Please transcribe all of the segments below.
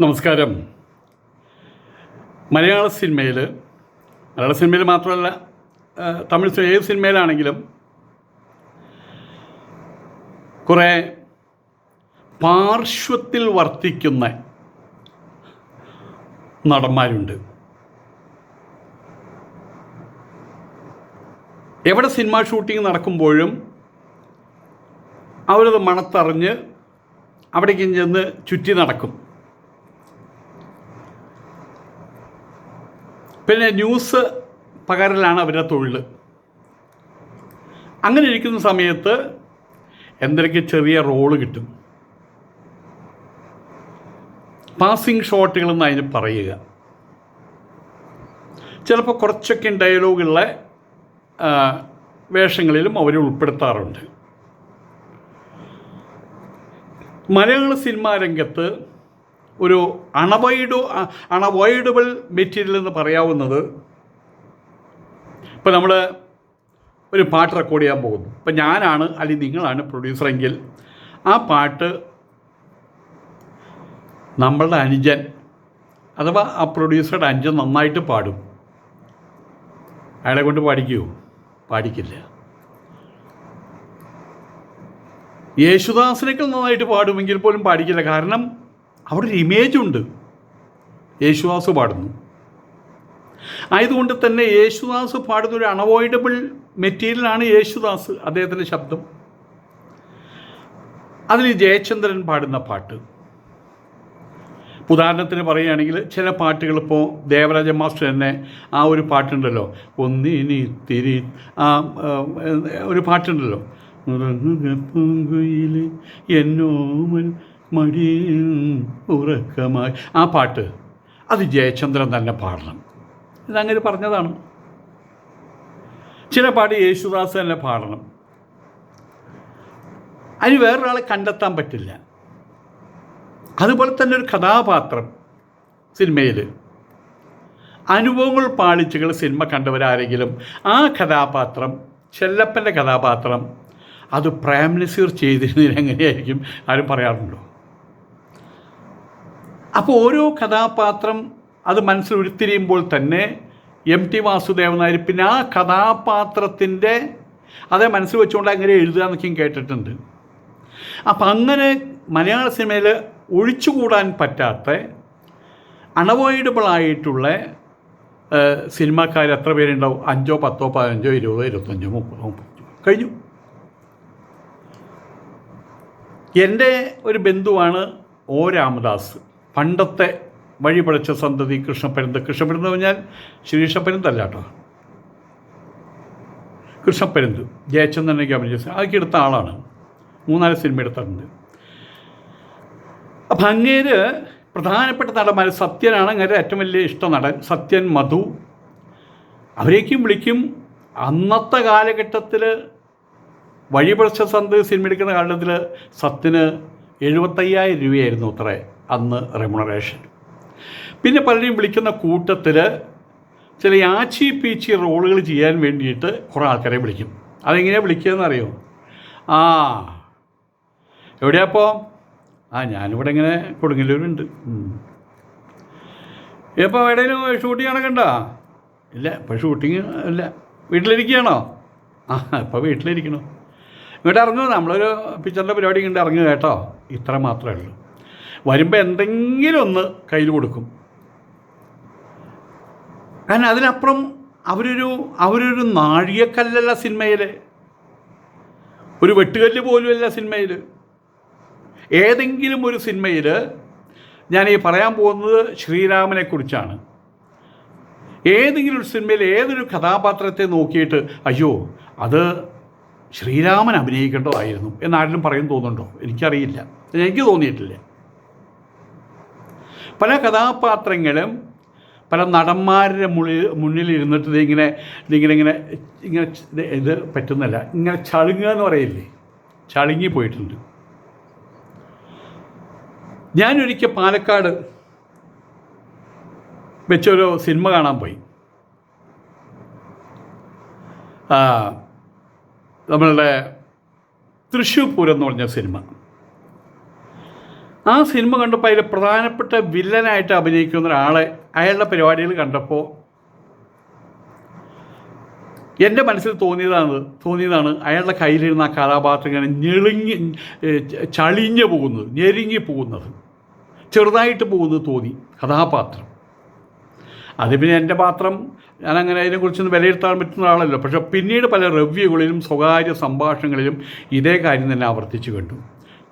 നമസ്കാരം. മലയാള സിനിമയിൽ മാത്രമല്ല, തമിഴ് ഏത് സിനിമയിലാണെങ്കിലും കുറേ പാർശ്വത്തിൽ വർത്തിക്കുന്ന നടന്മാരുണ്ട്. എവിടെ സിനിമ ഷൂട്ടിംഗ് നടക്കുമ്പോഴും അവരത് മണത്തറിഞ്ഞ് അവിടേക്ക് ചെന്ന് ചുറ്റി നടക്കും. പിന്നെ ന്യൂസ് പകരലാണ് അവരുടെ തൊഴിൽ. അങ്ങനെ ഇരിക്കുന്ന സമയത്ത് എന്തൊക്കെ ചെറിയ റോള് കിട്ടും, പാസിംഗ് ഷോട്ടുകളെന്ന് അതിന് പറയുക. ചിലപ്പോൾ കുറച്ചൊക്കെ ഡയലോഗുള്ള വേഷങ്ങളിലും അവർ ഉൾപ്പെടുത്താറുണ്ട്. മലയാള സിനിമാ രംഗത്ത് ഒരു അണവോയ്ഡബിൾ മെറ്റീരിയൽ എന്ന് പറയാവുന്നത്, ഇപ്പോൾ നമ്മൾ ഒരു പാട്ട് റെക്കോർഡ് ചെയ്യാൻ പോകുന്നു. ഇപ്പം ഞാനാണ് അല്ലെങ്കിൽ നിങ്ങളാണ് പ്രൊഡ്യൂസറെങ്കിൽ ആ പാട്ട് നമ്മളുടെ അനുജൻ അഥവാ ആ പ്രൊഡ്യൂസറുടെ അനുജൻ നന്നായിട്ട് പാടും. അയാളെ കൊണ്ട് പാടിക്കുമോ? പാടിക്കില്ല. യേശുദാസിനേക്കാൾ നന്നായിട്ട് പാടുമെങ്കിൽ പോലും പാടിക്കില്ല. കാരണം അവിടെ ഒരു ഇമേജുണ്ട്, യേശുദാസ് പാടുന്നു. ആയതുകൊണ്ട് തന്നെ യേശുദാസ് പാടുന്ന ഒരു അണവോയ്ഡബിൾ മെറ്റീരിയലാണ് യേശുദാസ്, അദ്ദേഹത്തിൻ്റെ ശബ്ദം. അതിൽ ജയചന്ദ്രൻ പാടുന്ന പാട്ട്, ഉദാഹരണത്തിന് പറയുകയാണെങ്കിൽ ചില പാട്ടുകൾ, ഇപ്പോൾ ദേവരാജ മാസ്റ്റർ തന്നെ ആ ഒരു പാട്ടുണ്ടല്ലോ, ഒന്നിനി തിരി, ആ ഒരു പാട്ടുണ്ടല്ലോ, എന്നോമൻ മടി ഉറക്കമായി, ആ പാട്ട് അത് ജയചന്ദ്രൻ തന്നെ പാടണം. ഇതങ്ങനെ പറഞ്ഞതാണ്. ചില പാട്ട് യേശുദാസ് തന്നെ പാടണം. അതിന് വേറൊരാളെ കണ്ടെത്താൻ പറ്റില്ല. അതുപോലെ തന്നെ ഒരു കഥാപാത്രം സിനിമയിൽ അനുഭവങ്ങൾ പാളിച്ചുകൾ സിനിമ കണ്ടവരാരെങ്കിലും ആ കഥാപാത്രം, ചെല്ലപ്പൻ്റെ കഥാപാത്രം, അത് പ്രേം നസീർ ചെയ്തിരുന്നതിന് എങ്ങനെയായിരിക്കും ആരും പറയാറുണ്ടോ? അപ്പോൾ ഓരോ കഥാപാത്രം അത് മനസ്സിൽ ഉരുത്തിരിയുമ്പോൾ തന്നെ MT വാസുദേവൻ നായർ പിന്നെ ആ കഥാപാത്രത്തിൻ്റെ അതേ മനസ്സിൽ വെച്ചുകൊണ്ട് അങ്ങനെ എഴുതുക കേട്ടിട്ടുണ്ട്. അപ്പം അങ്ങനെ മലയാള സിനിമയിൽ ഒഴിച്ചുകൂടാൻ പറ്റാത്ത അണവോയ്ഡബിളായിട്ടുള്ള സിനിമാക്കാർ എത്ര പേരുണ്ടാവും? 5, 10, 15, 20, 25, 30 കഴിഞ്ഞു. എൻ്റെ ഒരു ബന്ധുവാണ് O. രാമദാസ്. പണ്ടത്തെ വഴിപഴച്ച സന്തതി കൃഷ്ണപ്പരുന്ത് എന്ന് പറഞ്ഞാൽ ശ്രീകൃഷ്ണപ്പരുന്തല്ല കേട്ടോ, കൃഷ്ണപ്പരുന്ത് ജയചന്ദ്രനൊക്കെ അഭിനയിച്ച അതൊക്കെ എടുത്ത ആളാണ്. 3-4 സിനിമ എടുത്തിട്ടുണ്ട്. അപ്പം അങ്ങേര് പ്രധാനപ്പെട്ട നടന്മാർ, സത്യനാണ് അങ്ങേരെ ഏറ്റവും വലിയ ഇഷ്ട നടൻ, സത്യൻ, മധു, അവരേക്കും വിളിക്കും. അന്നത്തെ കാലഘട്ടത്തിൽ വഴിപഴച്ച സന്തതി സിനിമ എടുക്കുന്ന കാലഘട്ടത്തിൽ സത്യന് 75,000 രൂപയായിരുന്നു അത്രേ അന്ന് റെമ്യൂണറേഷൻ. പിന്നെ പലരെയും വിളിക്കുന്ന കൂട്ടത്തിൽ ചില യാച്ചി പീച്ചി റോളുകൾ ചെയ്യാൻ വേണ്ടിയിട്ട് കുറേ ആൾക്കാരെ വിളിക്കും. അതെങ്ങനെയാണ് വിളിക്കുകയെന്ന് അറിയോ? എവിടെയാപ്പോൾ? ഞാനിവിടെ ഇങ്ങനെ കൊടുങ്ങല്ലൂരുണ്ട്. ഇപ്പോൾ എവിടെയെങ്കിലും ഷൂട്ടിംഗ് നടക്കണ്ടോ? ഇല്ല, ഇപ്പോൾ ഷൂട്ടിങ് ഇല്ല. വീട്ടിലിരിക്കുകയാണോ? ഇപ്പോൾ വീട്ടിലിരിക്കണോ? ഇങ്ങോട്ട് ഇറങ്ങുമോ? നമ്മളൊരു പിക്ചറിൻ്റെ പരിപാടി ഇങ്ങോട്ട് ഇറങ്ങുക കേട്ടോ. ഇത്ര മാത്രമേ ഉള്ളൂ. വരുമ്പോൾ എന്തെങ്കിലും ഒന്ന് കയ്യിൽ കൊടുക്കും. കാരണം അതിനപ്പുറം അവരൊരു നാഴികക്കല്ലല്ല സിനിമയിൽ, ഒരു വെട്ടുകല്ല് പോലുമല്ല സിനിമയിൽ. ഏതെങ്കിലും ഒരു സിനിമയിൽ, ഞാൻ ഈ പറയാൻ പോകുന്നത് ശ്രീരാമനെക്കുറിച്ചാണ്, ഏതെങ്കിലും ഒരു സിനിമയിൽ ഏതൊരു കഥാപാത്രത്തെ നോക്കിയിട്ട് അയ്യോ അത് ശ്രീരാമൻ അഭിനയിക്കേണ്ടതായിരുന്നു എന്നാരെങ്കിലും പറയും തോന്നുന്നുണ്ടോ? എനിക്കറിയില്ല, എനിക്ക് തോന്നിയിട്ടില്ല. പല കഥാപാത്രങ്ങളും പല നടന്മാരുടെ മുന്നിൽ ഇരുന്നിട്ട് ഇങ്ങനെ ഇത് പറ്റുന്നില്ല, ഇങ്ങനെ ചളുങ്ങുക എന്ന് പറയില്ലേ, ചളുങ്ങി പോയിട്ടുണ്ട്. ഞാനൊരിക്കൽ പാലക്കാട് വെച്ചൊരു സിനിമ കാണാൻ പോയി. നമ്മളുടെ തൃശ്ശൂർ പൂരം എന്ന് പറഞ്ഞ സിനിമ. ആ സിനിമ കണ്ടപ്പോൾ അതിൽ പ്രധാനപ്പെട്ട വില്ലനായിട്ട് അഭിനയിക്കുന്ന ഒരാളെ അയാളുടെ പരിപാടികൾ കണ്ടപ്പോൾ എൻ്റെ മനസ്സിൽ തോന്നിയതാണ് അയാളുടെ കയ്യിലിരുന്ന ആ കഥാപാത്രം ഇങ്ങനെ ചളിഞ്ഞു പോകുന്നത്, ഞെരുങ്ങി പോകുന്നത്, ചെറുതായിട്ട് പോകുന്നത് തോന്നി കഥാപാത്രം. അത് പിന്നെ എൻ്റെ പാത്രം, ഞാനങ്ങനെ അതിനെക്കുറിച്ചൊന്നും വിലയിരുത്താൻ പറ്റുന്ന ആളല്ലോ. പക്ഷേ പിന്നീട് പല റിവ്യൂകളിലും സ്വകാര്യ സംഭാഷണങ്ങളിലും ഇതേ കാര്യം തന്നെ ആവർത്തിച്ച് കണ്ടു.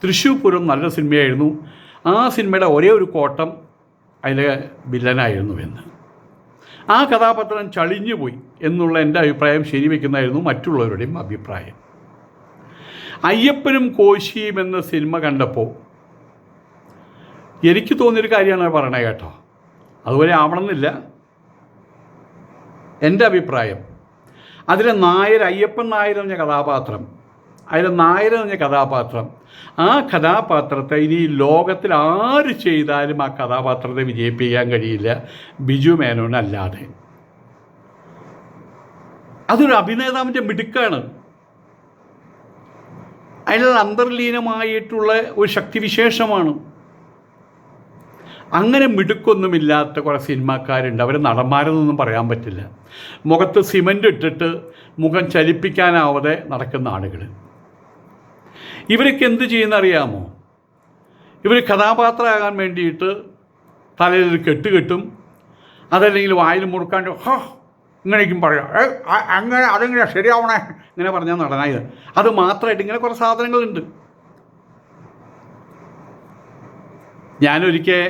തൃശ്ശൂർ പൂരം നല്ല സിനിമയായിരുന്നു, ആ സിനിമയുടെ ഒരേ ഒരു കോട്ടം അതിലെ വില്ലനായിരുന്നു എന്ന്. ആ കഥാപാത്രം ചളിഞ്ഞു പോയി എന്നുള്ള എൻ്റെ അഭിപ്രായം ശരിവെക്കുന്നതായിരുന്നു മറ്റുള്ളവരുടെയും അഭിപ്രായം. അയ്യപ്പനും കോശിയും എന്ന സിനിമ കണ്ടപ്പോൾ എനിക്ക് തോന്നിയൊരു കാര്യമാണ് പറയണത് കേട്ടോ. അതുപോലെ ആവണമെന്നില്ല എൻ്റെ അഭിപ്രായം. അതിലെ അയ്യപ്പൻ നായർ എന്ന കഥാപാത്രം, ആ കഥാപാത്രത്തെ ഇനി ലോകത്തിൽ ആര് ചെയ്താലും ആ കഥാപാത്രത്തെ വിജയിപ്പിക്കാൻ കഴിയില്ല ബിജു മേനോനല്ലാതെ. അതൊരു അഭിനേതാവിൻ്റെ മിടുക്കാണ്. അതിൽ അന്തർലീനമായിട്ടുള്ള ഒരു ശക്തിവിശേഷമാണ്. അങ്ങനെ മിടുക്കൊന്നുമില്ലാത്ത കുറേ സിനിമാക്കാരുണ്ട്, അവർ നടന്മാരെന്നൊന്നും പറയാൻ പറ്റില്ല. മുഖത്ത് സിമൻ്റ് ഇട്ടിട്ട് മുഖം ചലിപ്പിക്കാനാവാതെ നടക്കുന്ന ആളുകൾ. ഇവരൊക്കെ എന്ത് ചെയ്യുന്നറിയാമോ? ഇവർ കഥാപാത്രമാകാൻ വേണ്ടിയിട്ട് തലയിൽ കെട്ടുകെട്ടും, അതല്ലെങ്കിൽ വായിൽ മുറുക്കാണ്ട് ഇങ്ങനെയൊക്കെ പറയാം, അങ്ങനെ അതെങ്ങനെയാണ് ശരിയാവണേ, ഇങ്ങനെ പറഞ്ഞാൽ നടനായത്. അത് മാത്രമായിട്ട് ഇങ്ങനെ കുറേ സാധനങ്ങളുണ്ട്. ഞാനൊരിക്കൽ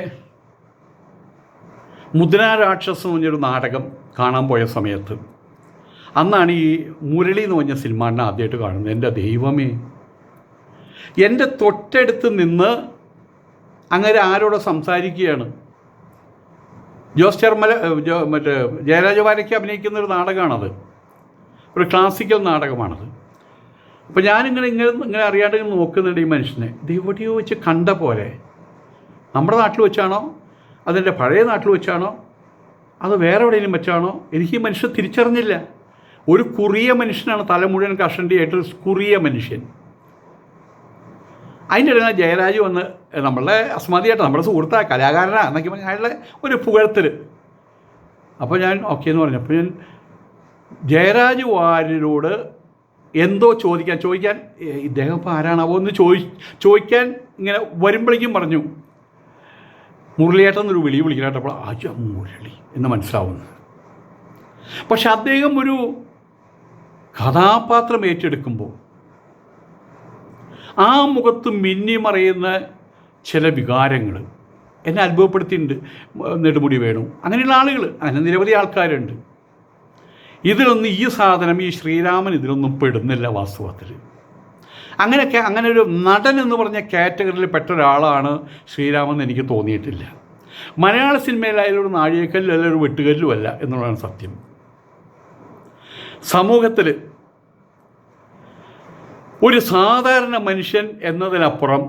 മുദ്രാരാക്ഷസം എന്ന് പറഞ്ഞൊരു നാടകം കാണാൻ പോയ സമയത്ത്, അന്നാണ് ഈ മുരളി എന്ന് പറഞ്ഞ സിനിമ ആദ്യമായിട്ട് കാണുന്നത്. എൻ്റെ ദൈവമേ, എൻ്റെ തൊട്ടടുത്ത് നിന്ന് അങ്ങനെ ആരോട് സംസാരിക്കുകയാണ്. ജോസ് ചെർമല ജയരാജവാരയ്ക്ക് അഭിനയിക്കുന്നൊരു നാടകമാണത്, ഒരു ക്ലാസിക്കൽ നാടകമാണത്. അപ്പോൾ ഞാനിങ്ങനെ അറിയാണ്ട് നോക്കുന്നുണ്ട് ഈ മനുഷ്യനെ. ഇത് എവിടെയോ വെച്ച് കണ്ട പോലെ, നമ്മുടെ നാട്ടിൽ വെച്ചാണോ, അതെൻ്റെ പഴയ നാട്ടിൽ വെച്ചാണോ, അത് വേറെ എവിടെയെങ്കിലും വെച്ചാണോ, എനിക്ക് ഈ മനുഷ്യൻ തിരിച്ചറിഞ്ഞില്ല. ഒരു കുറിയ മനുഷ്യനാണ്, തല മുഴുവൻ കഷണ്ടിയായിട്ടൊരു കുറിയ മനുഷ്യൻ. അതിൻ്റെ ഇടയിൽ ജയരാജ് വന്ന് നമ്മളുടെ അസ്മതിയായിട്ട്, നമ്മുടെ സുഹൃത്താണ്, കലാകാരനാണ് എന്നൊക്കെ പറഞ്ഞാൽ അയാളുടെ ഒരു പുകഴ്ത്തൽ. അപ്പോൾ ഞാൻ ഓക്കെ എന്ന് പറഞ്ഞു. അപ്പോൾ ഞാൻ ജയരാജ് വാര്യരോട് എന്തോ ചോദിക്കാൻ ഇദ്ദേഹം ഇപ്പോൾ ആരാണാവോ എന്ന് ചോദിക്കാൻ ഇങ്ങനെ വരുമ്പോഴേക്കും പറഞ്ഞു, മുരളിയേട്ടെന്നൊരു വിളിക്കണേട്ടപ്പോൾ ആജ മുരളി എന്ന് മനസ്സിലാവുന്നത്. പക്ഷെ അദ്ദേഹം ഒരു കഥാപാത്രം ഏറ്റെടുക്കുമ്പോൾ ആ മുഖത്ത് മിന്നിമറയുന്ന ചില വികാരങ്ങൾ എന്നെ അത്ഭുതപ്പെടുത്തിയിട്ടുണ്ട്. നെടുമുടി വേണു, അങ്ങനെയുള്ള ആളുകൾ, അങ്ങനെ നിരവധി ആൾക്കാരുണ്ട്. ഇതിലൊന്നും ഈ സാധനം, ഈ ശ്രീരാമൻ ഇതിലൊന്നും പെടുന്നില്ല വാസ്തവത്തിൽ. അങ്ങനെ ഒരു നടൻ എന്ന് പറഞ്ഞ കാറ്റഗറിയിൽ പെട്ട ഒരാളാണ് ശ്രീരാമൻ എന്ന് എനിക്ക് തോന്നിയിട്ടില്ല. മലയാള സിനിമയിലായാലും ഒരു നാഴികക്കല്ലും അല്ല, ഒരു വെട്ടുകല്ലും അല്ല എന്നുള്ളതാണ് സത്യം. സമൂഹത്തിൽ ഒരു സാധാരണ മനുഷ്യൻ എന്നതിനപ്പുറം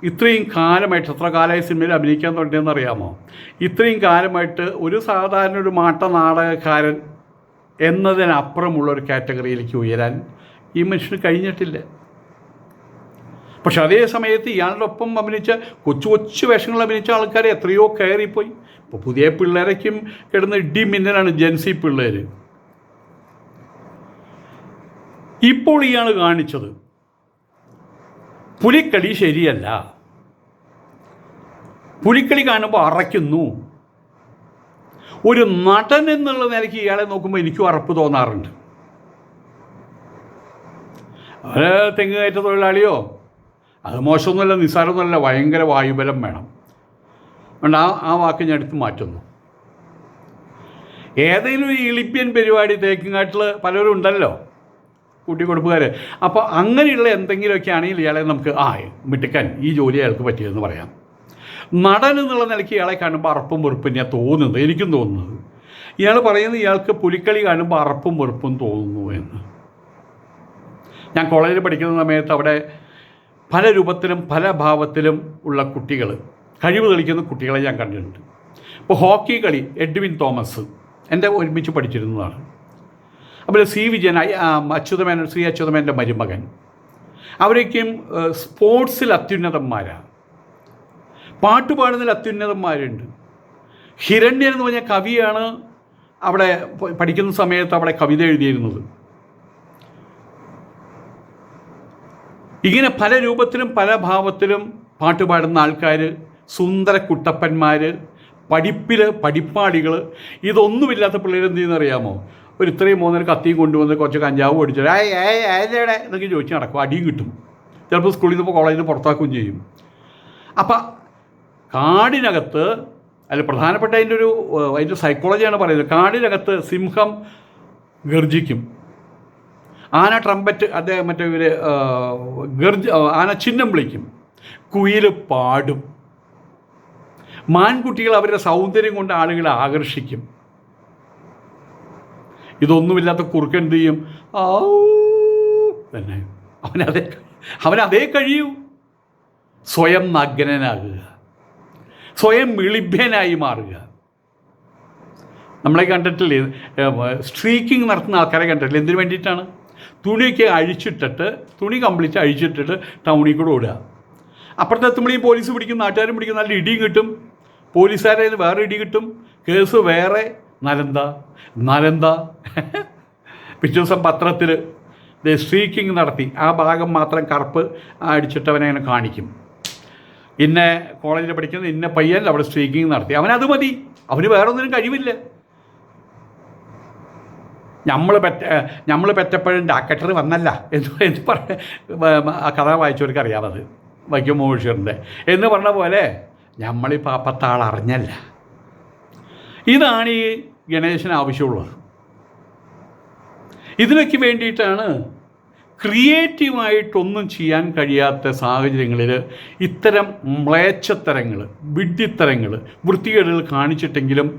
ഇത്രയും കാലമായിട്ട്, എത്ര കാലമായി സിനിമയിൽ അഭിനയിക്കാൻ തുടങ്ങിയെന്ന് അറിയാമോ? ഇത്രയും കാലമായിട്ട് ഒരു സാധാരണ ഒരു മാട്ട നാടകക്കാരൻ എന്നതിനപ്പുറമുള്ളൊരു കാറ്റഗറിയിലേക്ക് ഉയരാൻ ഈ മനുഷ്യന് കഴിഞ്ഞിട്ടില്ല. പക്ഷെ അതേ സമയത്ത് ഇയാളുടെ ഒപ്പം അഭിനയിച്ച കൊച്ചു വേഷങ്ങൾ അഭിനയിച്ച ആൾക്കാരെ എത്രയോ കയറിപ്പോയി. ഇപ്പോൾ പുതിയ പിള്ളേരൊക്കെയും കിടന്ന് ഇടി മിന്നലാണ്, ജെൻസി പിള്ളേർ. ഇപ്പോൾ ഇയാൾ കാണിച്ചത് പുലിക്കളി ശരിയല്ല. പുലിക്കളി കാണുമ്പോൾ അറയ്ക്കുന്നു. ഒരു നടൻ എന്നുള്ള നിലയ്ക്ക് ഇയാളെ നോക്കുമ്പോൾ എനിക്കും അറപ്പ് തോന്നാറുണ്ട്. അത് തെങ്ങ് കയറ്റ തൊഴിലാളിയോ, അത് മോശമൊന്നുമല്ല, നിസ്സാരമൊന്നുമല്ല, ഭയങ്കര വായുബലം വേണം. അതുകൊണ്ട് ആ വാക്ക് ഞാൻ എടുത്ത് മാറ്റുന്നു. ഏതെങ്കിലും ഒരു ഇളിപ്യൻ പരിപാടി തേക്കുംകാട്ടിൽ പലരും ഉണ്ടല്ലോ, കൂട്ടിക്കൊടുപ്പുകാർ. അപ്പോൾ അങ്ങനെയുള്ള എന്തെങ്കിലുമൊക്കെ ആണെങ്കിൽ ഇയാളെ നമുക്ക് മിടുക്കൻ, ഈ ജോലി അയാൾക്ക് പറ്റിയതെന്ന് പറയാം. നടൻ എന്നുള്ള നിലയ്ക്ക് ഇയാളെ കാണുമ്പോൾ അറപ്പും വെറുപ്പും ഞാൻ തോന്നുന്നത്, എനിക്കും തോന്നുന്നത്. ഇയാൾ പറയുന്നത് ഇയാൾക്ക് പുലിക്കളി കാണുമ്പോൾ അറപ്പും വെറുപ്പും തോന്നുന്നു എന്ന്. ഞാൻ കോളേജിൽ പഠിക്കുന്ന സമയത്ത് അവിടെ പല രൂപത്തിലും പല ഭാവത്തിലും ഉള്ള കുട്ടികൾ, കഴിവ് തെളിക്കുന്ന കുട്ടികളെ ഞാൻ കണ്ടിട്ടുണ്ട്. ഇപ്പോൾ ഹോക്കി കളി എഡ്വിൻ തോമസ് എൻ്റെ ഒരുമിച്ച് പഠിച്ചിരുന്നതാണ്. അതുപോലെ സി വിജയൻ, ശ്രീ അച്യുതമേനൻ്റെ മരുമകൻ, അവരൊക്കെയും സ്പോർട്സിൽ അത്യുന്നതന്മാരാണ്. പാട്ട് പാടുന്നതിൽ അത്യുന്നതന്മാരുണ്ട്. ഹിരണ്യൻ എന്ന് പറഞ്ഞ കവിയാണ് അവിടെ പഠിക്കുന്ന സമയത്ത് അവിടെ കവിത എഴുതിയിരുന്നത്. ഇങ്ങനെ പല രൂപത്തിലും പല ഭാവത്തിലും പാട്ട് പാടുന്ന ആൾക്കാർ, സുന്ദര കുട്ടപ്പന്മാർ, പഠിപ്പാളികൾ, ഇതൊന്നുമില്ലാത്ത പിള്ളേർ എന്ത് ചെയ്യുന്നറിയാമോ? ഒരു ഇത്രയും മൂന്നര കത്തിയും കൊണ്ടുവന്ന് കുറച്ച് കഞ്ചാവ് അടിച്ചിട്ട് ഏതേടെ എന്നൊക്കെ ചോദിച്ച് നടക്കും. അടിയും കിട്ടും. ചിലപ്പോൾ സ്കൂളിൽ നിന്ന് കോളേജിൽ നിന്ന് പുറത്താക്കുകയും ചെയ്യും. അപ്പം കാടിനകത്ത് പ്രധാനപ്പെട്ട അതിൻ്റെ സൈക്കോളജിയാണ് പറയുന്നത്. കാടിനകത്ത് സിംഹം ഗർജിക്കും, ആന ട്രംപറ്റ് മറ്റേ ആന ചിഹ്നം വിളിക്കും, കുയിൽ പാടും, മാൻകുട്ടികൾ അവരുടെ സൗന്ദര്യം കൊണ്ട് ആളുകളെ ആകർഷിക്കും. ഇതൊന്നുമില്ലാത്ത കുറുക്കൻ എന്ത് ചെയ്യും? തന്നെ അവനതേ കഴിയൂ. സ്വയം നഗ്നനാകുക, സ്വയം മിളിഭ്യനായി മാറുക. നമ്മളെ കണ്ടിട്ടില്ലേ, സ്ട്രീക്കിങ് നടത്തുന്ന ആൾക്കാരെ കണ്ടിട്ടില്ല? എന്തിനു വേണ്ടിയിട്ടാണ്? തുണിയൊക്കെ തുണി കംപ്ലീറ്റ് അഴിച്ചിട്ടിട്ട് ടൗണിൽ കൂടെ ഓടുക. അപ്പുറത്തെ എത്തുമ്പോൾ ഈ പോലീസ് പിടിക്കും, നാട്ടുകാരും പിടിക്കും, നല്ല ഇടിയും കിട്ടും, പോലീസുകാരെ വേറെ ഇടി കിട്ടും, കേസ് വേറെ. നലന്ത പിറ്റേ ദിവസം പത്രത്തിൽ സ്ട്രീക്കിങ് നടത്തി, ആ ഭാഗം മാത്രം കറുപ്പ് അടിച്ചിട്ടവനെ അങ്ങനെ കാണിക്കും. ഇന്ന കോളേജിൽ പഠിക്കുന്ന ഇന്ന പയ്യൻ അവിടെ സ്ട്രീക്കിങ് നടത്തി. അവനത് മതി, അവന് വേറെ ഒന്നിനും കഴിവില്ല. നമ്മൾ പെറ്റപ്പോഴും ഡാക്കറ്റർ വന്നല്ല എന്ന് പറഞ്ഞ ആ കഥ വായിച്ചവർക്ക് അറിയാമത്, വൈക്കം മുഹമ്മദ് എന്ന് പറഞ്ഞ പോലെ നമ്മളീ പാപ്പത്താൾ അറിഞ്ഞല്ല. ഇതാണ് ഈ ഗണേശന് ആവശ്യമുള്ളത്. ഇതിനൊക്കെ വേണ്ടിയിട്ടാണ് ക്രിയേറ്റീവായിട്ടൊന്നും ചെയ്യാൻ കഴിയാത്ത സാഹചര്യങ്ങളിൽ ഇത്തരം മ്ലേച്ഛത്തരങ്ങൾ, വിഡ്ഢിത്തരങ്ങൾ, വൃത്തികേടുകൾ കാണിച്ചിട്ടെങ്കിലും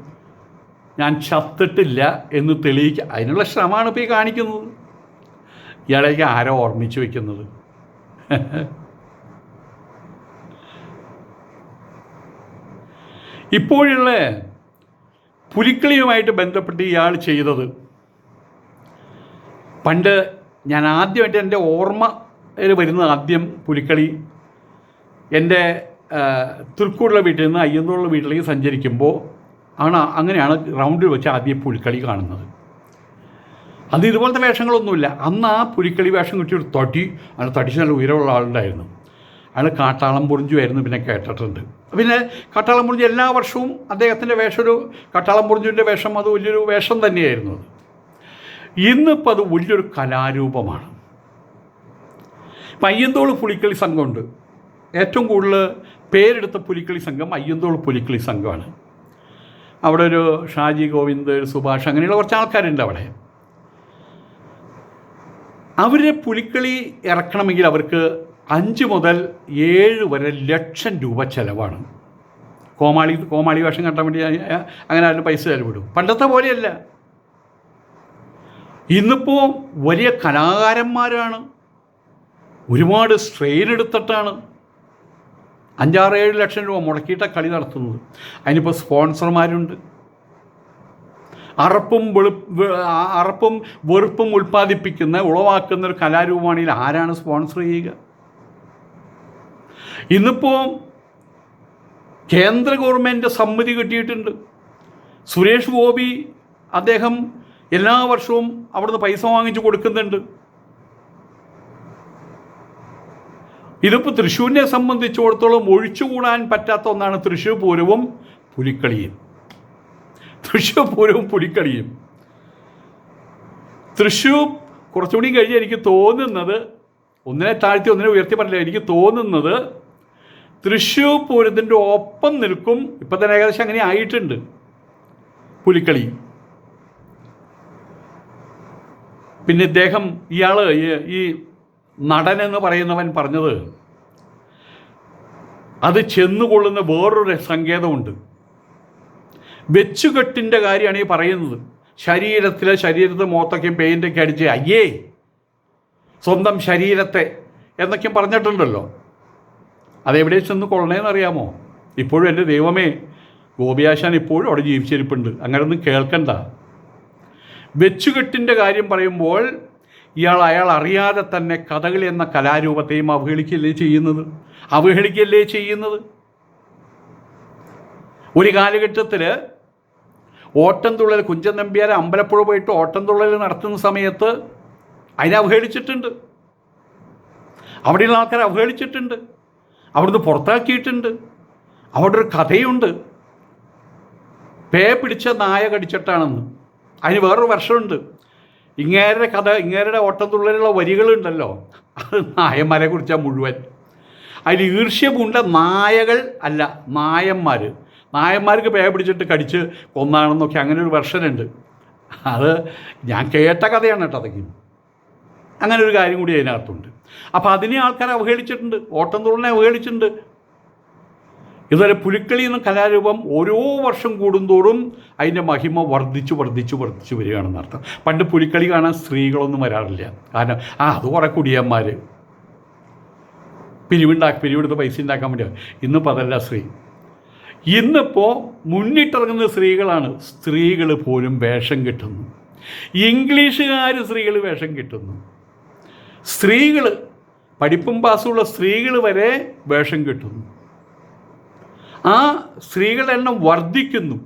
ഞാൻ ചത്തിട്ടില്ല എന്ന് തെളിയിക്കുക. അതിനുള്ള ശ്രമമാണ് ഇപ്പോൾ ഈ കാണിക്കുന്നത്. ഇയാളേക്ക് ആരോ ഓർമ്മിച്ച് വയ്ക്കുന്നത്. ഇപ്പോഴുള്ള പുലിക്കളിയുമായിട്ട് ബന്ധപ്പെട്ട് ഇയാൾ ചെയ്തത്, പണ്ട് ഞാൻ ആദ്യമായിട്ട് എൻ്റെ ഓർമ്മയിൽ വരുന്നത്, ആദ്യം പുലിക്കളി എൻ്റെ തൃക്കൂടുള്ള വീട്ടിൽ നിന്ന് അയ്യന്തോളുള്ള വീട്ടിലേക്ക് സഞ്ചരിക്കുമ്പോൾ അങ്ങനെയാണ് റൗണ്ടിൽ വെച്ച് ആദ്യം പുലിക്കളി കാണുന്നത്. അന്ന് ഇതുപോലത്തെ വേഷങ്ങളൊന്നുമില്ല. അന്ന് ആ പുലിക്കളി വേഷം കിട്ടിയൊരു അയാൾ തടിച്ച് നല്ല ഉയരമുള്ള ആളുണ്ടായിരുന്നു. അയാൾ കാട്ടാളം പൊറിഞ്ചുമായിരുന്നു, പിന്നെ കേട്ടിട്ടുണ്ട്. പിന്നെ കാട്ടാളം പൊറിഞ്ചു എല്ലാ വർഷവും അദ്ദേഹത്തിൻ്റെ വേഷം, ഒരു കാട്ടാളം പൊറിഞ്ചുവിൻ്റെ വേഷം അത് വലിയൊരു വേഷം തന്നെയായിരുന്നു. അത് ഇന്നിപ്പോൾ അത് വലിയൊരു കലാരൂപമാണ്. ഇപ്പം അയ്യന്തോൾ പുലിക്കളി സംഘമുണ്ട്. ഏറ്റവും കൂടുതൽ പേരെടുത്ത പുലിക്കളി സംഘം അയ്യന്തോൾ പുലിക്കളി സംഘമാണ്. അവിടെ ഒരു ഷാജി ഗോവിന്ദ്, സുഭാഷ്, അങ്ങനെയുള്ള കുറച്ച് ആൾക്കാരുണ്ട് അവിടെ. അവർ പുലിക്കളി ഇറക്കണമെങ്കിൽ അവർക്ക് 5 മുതൽ 7 വരെ ലക്ഷം രൂപ ചിലവാണ്. കോമാളി വേഷം കെട്ടാൻ വേണ്ടി അങ്ങനെ അതിന് പൈസ ചിലവിടും. പണ്ടത്തെ പോലെയല്ല. ഇന്നിപ്പോൾ വലിയ കലാകാരന്മാരാണ്, ഒരുപാട് സ്ട്രെയിൻ എടുത്തിട്ടാണ് 5-6-7 ലക്ഷം രൂപ മുടക്കിയിട്ടാണ് കളി നടത്തുന്നത്. അതിനിപ്പോൾ സ്പോൺസർമാരുണ്ട്. അറപ്പും വെറുപ്പും ഉളവാക്കുന്ന ഒരു കലാരൂപമാണെങ്കിൽ ആരാണ് സ്പോൺസർ ചെയ്യുക? ഇന്നിപ്പോൾ കേന്ദ്ര ഗവൺമെൻറ് സമ്മതി കിട്ടിയിട്ടുണ്ട്. സുരേഷ് ഗോപി അദ്ദേഹം എല്ലാ വർഷവും അവിടുന്ന് പൈസ വാങ്ങിച്ചു കൊടുക്കുന്നുണ്ട്. ഇതിപ്പോൾ തൃശ്ശൂരിനെ സംബന്ധിച്ചിടത്തോളം ഒഴിച്ചുകൂടാൻ പറ്റാത്ത ഒന്നാണ് തൃശ്ശൂർ പൂരവും പുലിക്കളിയും. തൃശ്ശൂർ കുറച്ചുകൂടി കഴിഞ്ഞ് എനിക്ക് തോന്നുന്നത്, ഒന്നിനെ താഴ്ത്തി ഒന്നിനെ ഉയർത്തി പറഞ്ഞില്ല, എനിക്ക് തോന്നുന്നത് തൃശ്ശൂർ പൂരത്തിൻ്റെ ഒപ്പം നിൽക്കും. ഇപ്പം തന്നെ ഏകദേശം അങ്ങനെ ആയിട്ടുണ്ട് പുലിക്കളി. പിന്നെ ഇയാൾ ഈ നടൻ എന്ന് പറയുന്നവൻ പറഞ്ഞത്, അത് ചെന്നുകൊള്ളുന്ന വേറൊരു സങ്കേതമുണ്ട്. വെച്ചുകെട്ടിൻ്റെ കാര്യമാണ് ഈ പറയുന്നത്. ശരീരത്തെ മുഖത്തൊക്കെ പെയിൻ്റൊക്കെ അടിച്ച് അയ്യേ സ്വന്തം ശരീരത്തെ എന്നൊക്കെ പറഞ്ഞിട്ടുണ്ടല്ലോ. അതെവിടെ ചെന്ന് കൊള്ളണേന്നറിയാമോ? ഇപ്പോഴും എൻ്റെ ദൈവമേ, ഗോപിയാശാൻ ഇപ്പോഴും അവിടെ ജീവിച്ചിരിപ്പുണ്ട്. അങ്ങനെയൊന്നും കേൾക്കണ്ട. വെച്ചുകെട്ടിൻ്റെ കാര്യം പറയുമ്പോൾ അയാൾ അറിയാതെ തന്നെ കഥകളി എന്ന കലാരൂപത്തെയും അവഹേളിക്കല്ലേ ചെയ്യുന്നത്. ഒരു കാലഘട്ടത്തിൽ ഓട്ടംതുള്ളൽ, കുഞ്ചൻ നമ്പ്യാർ അമ്പലപ്പുഴ പോയിട്ട് ഓട്ടംതുള്ളൽ നടത്തുന്ന സമയത്ത് അതിനെ അവഹേളിച്ചിട്ടുണ്ട്. അവിടെയുള്ള ആൾക്കാരെ അവഹേളിച്ചിട്ടുണ്ട്, അവിടുന്ന് പുറത്താക്കിയിട്ടുണ്ട്. അവിടെ ഒരു കഥയുണ്ട്, പേ പിടിച്ച നായ കടിച്ചിട്ടാണെന്ന്. അതിന് വേറൊരു വർഷമുണ്ട്. ഇങ്ങേരുടെ കഥ, ഇങ്ങേരുടെ ഓട്ടംതുള്ളലുള്ള വരികളുണ്ടല്ലോ, അത് നായന്മാരെ കുറിച്ചാണ് മുഴുവൻ. അതിൽ ഈർഷ്യ പൂണ്ട നായകൾ അല്ല, നായന്മാർക്ക് പേ പിടിച്ചിട്ട് കടിച്ച് കൊന്നാണെന്നൊക്കെ അങ്ങനെ ഒരു വെർഷനുണ്ട്. അത് ഞാൻ കേട്ട കഥയാണ് കേട്ടോ. അതൊക്കെ അങ്ങനെ ഒരു കാര്യം കൂടി അതിനകത്തുണ്ട്. അപ്പോൾ അതിനെ ആൾക്കാരെ അവഹേളിച്ചിട്ടുണ്ട്, ഓട്ടംതുള്ളലിനെ അവഹേളിച്ചിട്ടുണ്ട്. ഇതുവരെ പുലിക്കളി എന്ന കലാരൂപം ഓരോ വർഷം കൂടുന്തോറും അതിൻ്റെ മഹിമ വർദ്ധിച്ചു വരികയാണെന്ന് അർത്ഥം. പണ്ട് പുലിക്കളി കാണാൻ സ്ത്രീകളൊന്നും വരാറില്ല. കാരണം അത് കുറേ കുടിയന്മാർ പിരിവെടുത്ത് പൈസ ഉണ്ടാക്കാൻ വേണ്ടിയാണ്. ഇന്നിപ്പോൾ അതല്ല സ്ത്രീ. ഇന്നിപ്പോൾ മുന്നിട്ടിറങ്ങുന്ന സ്ത്രീകളാണ്. സ്ത്രീകൾ പോലും വേഷം കിട്ടുന്നു, ഇംഗ്ലീഷുകാർ സ്ത്രീകൾ വേഷം കിട്ടുന്നു. സ്ത്രീകൾ, പഠിപ്പും പാസ്സുള്ള സ്ത്രീകൾ വരെ വേഷം കിട്ടുന്നു. ആ സ്ത്രീകളുടെ എണ്ണം വർദ്ധിക്കുന്നു,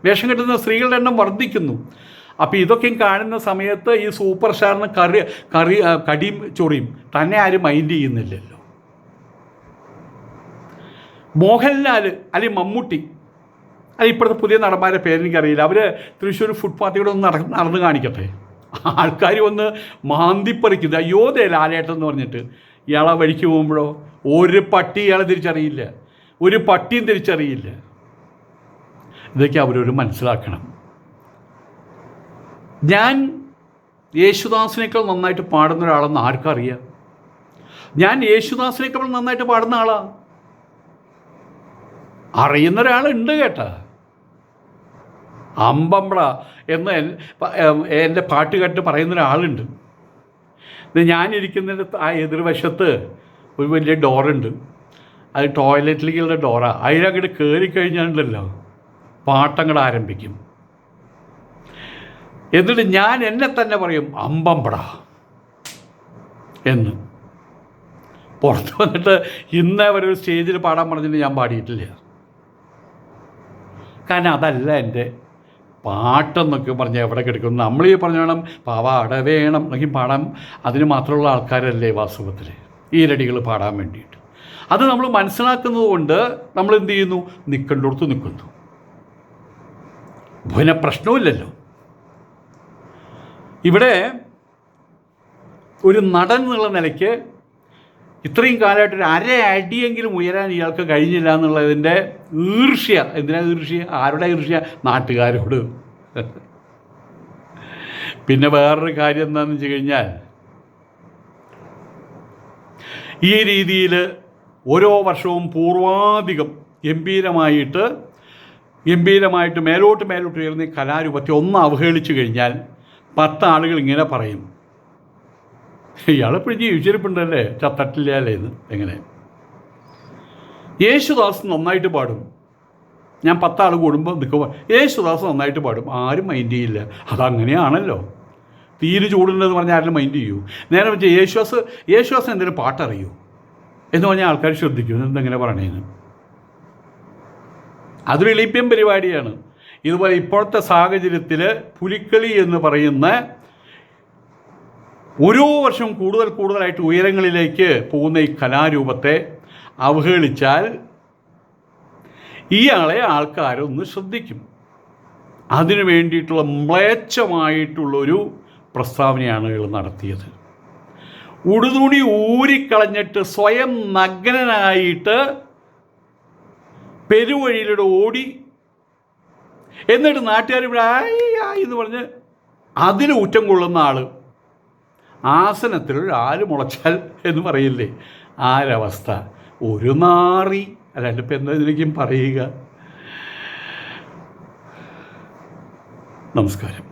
വേഷം കിട്ടുന്ന സ്ത്രീകളുടെ എണ്ണം വർദ്ധിക്കുന്നു. അപ്പോൾ ഇതൊക്കെയും കാണുന്ന സമയത്ത് ഈ സൂപ്പർ സ്റ്റാറിന് കടിയും ചൊറിയും തന്നെ ആരും മൈൻഡ് ചെയ്യുന്നില്ലല്ലോ. മോഹൻലാൽ അല്ലെങ്കിൽ മമ്മൂട്ടി, അത് ഇപ്പോഴത്തെ പുതിയ നടന്മാരെ പേരെനിക്കറിയില്ല, അവർ തൃശ്ശൂർ ഫുട്പാത്തിലൂടെ ഒന്ന് നടന്ന് കാണിക്കട്ടെ. ആൾക്കാർ വന്ന് മാന്തിപ്പറിക്കുന്നത്, അയ്യോ ദേ ലാലേട്ടൻ എന്ന് പറഞ്ഞിട്ട്. ഇയാളെ വഴിക്ക് പോകുമ്പോഴോ ഒരു പട്ടി ഇയാളെ തിരിച്ചറിയില്ല, ഒരു പട്ടിയും തിരിച്ചറിയില്ല. ഇതൊക്കെ അവരൊരു മനസ്സിലാക്കണം. ഞാൻ യേശുദാസിനേക്കാൾ നന്നായിട്ട് പാടുന്ന ഒരാളെന്ന് ആർക്കറിയാം? ഞാൻ യേശുദാസിനേക്കാൾ നന്നായിട്ട് പാടുന്ന ആളാണ്. അറിയുന്ന ഒരാളുണ്ട് കേട്ടാ, അമ്പമ്പട എന്ന് എൻ്റെ പാട്ട് കേട്ട് പറയുന്ന ഒരാളുണ്ട്. ഞാനിരിക്കുന്നതിൻ്റെ ആ എതിർവശത്ത് ഒരു വലിയ ഡോറുണ്ട്, അത് ടോയ്ലറ്റിലേക്കുള്ള ഡോറാണ്. അതിലങ്ങോട്ട് കയറിക്കഴിഞ്ഞാലുണ്ടല്ലോ പാട്ടങ്ങൾ ആരംഭിക്കും. എന്നിട്ട് ഞാൻ എന്നെ തന്നെ പറയും അമ്പമ്പട എന്ന്. പുറത്ത് വന്നിട്ട് ഇന്നേ വരെ ഒരു സ്റ്റേജിൽ പാടാൻ പറഞ്ഞിട്ട് ഞാൻ പാടിയിട്ടില്ല. കാരണം അതല്ല എൻ്റെ പാട്ടെന്നൊക്കെ പറഞ്ഞാൽ എവിടെ കിടക്കുന്നു. നമ്മൾ ഈ പറഞ്ഞ വേണം പാവാട വേണം എന്നൊക്കെ പാടാൻ അതിന് മാത്രമുള്ള ആൾക്കാരല്ലേ വാസ്തവത്തിൽ ഈരടികൾ പാടാൻ വേണ്ടിയിട്ട്. അത് നമ്മൾ മനസ്സിലാക്കുന്നത് കൊണ്ട് നമ്മൾ എന്ത് ചെയ്യുന്നു, നിൽക്കേണ്ടടുത്ത് നിൽക്കുന്നു. പിന്നെ പ്രശ്നമില്ലല്ലോ. ഇവിടെ ഒരു നടൻ എന്നുള്ള നിലയ്ക്ക് ഇത്രയും കാലമായിട്ടൊരു അടിയെങ്കിലും ഉയരാൻ ഇയാൾക്ക് കഴിഞ്ഞില്ല എന്നുള്ളതിൻ്റെ ഈർഷ്യ. എന്തിനാണ് ഈർഷ്യ? ആരുടെ ഈർഷ്യ? നാട്ടുകാരോട്. പിന്നെ വേറൊരു കാര്യം എന്താണെന്ന് വെച്ച് കഴിഞ്ഞാൽ, ഈ രീതിയിൽ ഓരോ വർഷവും പൂർവാധികം ഗംഭീരമായിട്ട് മേലോട്ട് ഉയർന്ന ഈ കലാരൂപത്തെ ഒന്ന് അവഹേളിച്ചു കഴിഞ്ഞാൽ 10 ആളുകൾ ഇങ്ങനെ പറയും, ഇയാളെപ്പോഴും ജീവിച്ചിരിപ്പുണ്ടല്ലേ, ചത്തട്ടില്ലേ എന്ന്. എങ്ങനെ? യേശുദാസ് നന്നായിട്ട് പാടും. ഞാൻ 10 ആൾ കൂടുമ്പോൾ നിൽക്കുമ്പോൾ യേശുദാസ് നന്നായിട്ട് പാടും, ആരും മൈൻഡ് ചെയ്യില്ല. അതങ്ങനെയാണല്ലോ. തീരെ ചൂടുണ്ടെന്ന് പറഞ്ഞാൽ ആരും മൈൻഡ് ചെയ്യൂ. നേരെ വെച്ച് യേശുദാസ് എന്തെങ്കിലും പാട്ടറിയൂ എന്ന് പറഞ്ഞാൽ ആൾക്കാർ ശ്രദ്ധിക്കും, എന്തെങ്ങനെ പറയണേന്ന്. അതൊരു എളിപ്യം പരിപാടിയാണ്. ഇതുപോലെ ഇപ്പോഴത്തെ സാഹചര്യത്തിൽ പുലിക്കളി എന്ന് പറയുന്ന ഓരോ വർഷവും കൂടുതലായിട്ട് ഉയരങ്ങളിലേക്ക് പോകുന്ന ഈ കലാരൂപത്തെ അവഹേളിച്ചാൽ ഇയാളെ ആൾക്കാരൊന്ന് ശ്രദ്ധിക്കും. അതിനു വേണ്ടിയിട്ടുള്ള മ്ലേച്ഛമായിട്ടുള്ളൊരു പ്രസ്താവനയാണ് ഇയാൾ നടത്തിയത്. ഉടുതുണി ഊരിക്കളഞ്ഞിട്ട് സ്വയം നഗ്നനായിട്ട് പെരുവഴിയിലൂടെ ഓടി, എന്നിട്ട് നാട്ടുകാർ ഇവിടെ ആയി എന്ന് പറഞ്ഞ് അതിൽ ഊറ്റം കൊള്ളുന്ന ആൾ, ആസനത്തിൽ ഒരാൾ മുളച്ചാൽ എന്ന് പറയില്ലേ, ആരവസ്ഥ. ഒരു നാറി, അല്ലാണ്ട് ഇപ്പം എന്താ ഇതിലേക്കും പറയുക. നമസ്കാരം.